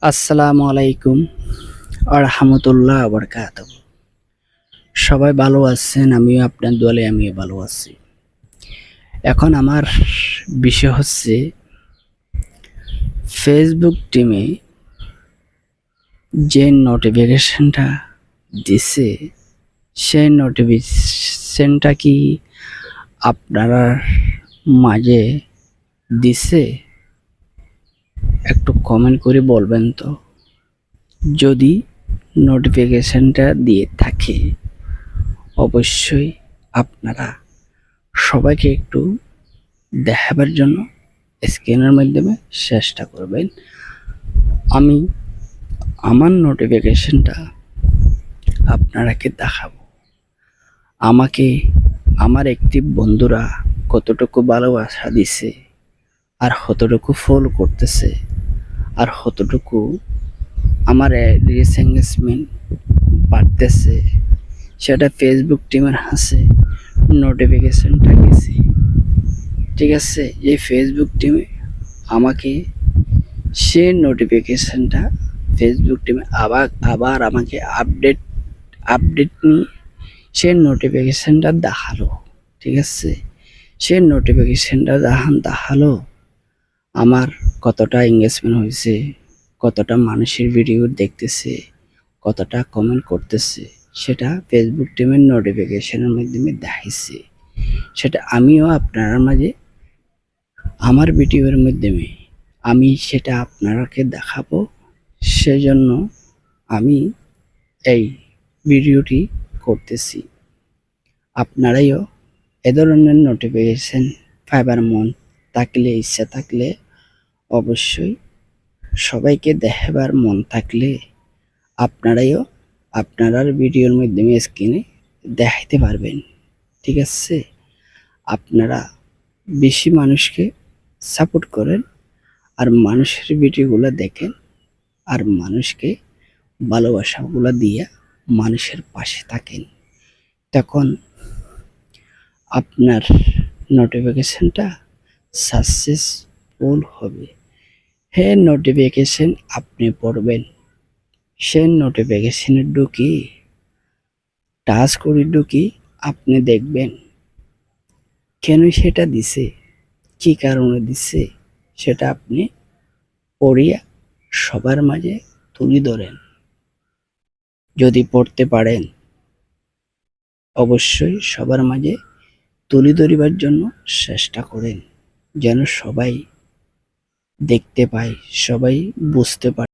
আসসালামু আলাইকুম রাহমাতুল্লাহ বারাকাতুহু। সবাই ভালো আছেন? আমিও আপনার দোয়ালে আমিও ভালো আছি। এখন আমার বিষয় হচ্ছে ফেসবুক টিমে যে নোটিফিকেশনটা দিছে সেই নোটিফিকেশনটা কি আপনারা মাঝে দিছে? একটু কমেন্ট করে বলবেন তো। যদি নোটিফিকেশনটা দিয়ে থাকে অবশ্যই আপনারা সবাইকে একটু দেখাবার জন্য স্ক্রিনের মাধ্যমে চেষ্টা করবেন। আমি আমার নোটিফিকেশনটা আপনারাকে দেখাবো। আমাকে আমার একটি বন্ধুরা কতটুকু ভালোবাসা দিছে, আর কতটুকু ফলো করতেছে, আর কতটুকু আমার রিচ এঙ্গেজমেন্ট বাড়তেছে, সেটা ফেসবুক টিমের হাসে নোটিফিকেশনটা গেছে। ঠিক আছে, এই ফেসবুক টিমে আমাকে সে নোটিফিকেশনটা ফেসবুক টিমে আবার আমাকে আপডেট নিয়ে সে নোটিফিকেশনটা দেখালো। ঠিক আছে, সে নোটিফিকেশনটা দেখালো আমার কতটা এঙ্গেজমেন্ট হয়েছে, কতটা মানুষের ভিডিও দেখতেছে, কতটা কমেন্ট করতেছে, সেটা ফেসবুক টিমের নোটিফিকেশনের মাধ্যমে দেখাইছে। সেটা আমিও আপনার মাঝে আমার ভিডিওর মাধ্যমে আমি সেটা আপনারাকে দেখাবো। সেজন্য আমি এই ভিডিওটি করতেছি। আপনারাও এ ধরনের নোটিফিকেশন পাইবার মন থাকলে, ইচ্ছা থাকলে, অবশ্যই সবাইকে দেখাবার মন থাকলে আপনারাও আপনার ভিডিওর মাধ্যমে স্ক্রিনে দেখাইতে পারবেন। ঠিক আছে, আপনারা বেশি মানুষকে সাপোর্ট করেন, আর মানুষের ভিডিওগুলো দেখেন, আর মানুষকে ভালোবাসাগুলো দিয়ে মানুষের পাশে থাকেন। তখন আপনার নোটিফিকেশনটা সাকসেসফুল হবে। হে নোটিফিকেশন আপনি পড়বেন, সে নোটিফিকেশনের ঢুকি টাচ করে ঢুকি আপনি দেখবেন কেন সেটা দিছে, কি কারণে দিছে, সেটা আপনি পড়িয়া সবার মাঝে তুলে ধরেন। যদি পড়তে পারেন অবশ্যই সবার মাঝে তুলে ধরিবার জন্য চেষ্টা করেন, যেন সবাই দেখতে পায়, সবাই বুঝতে পারে।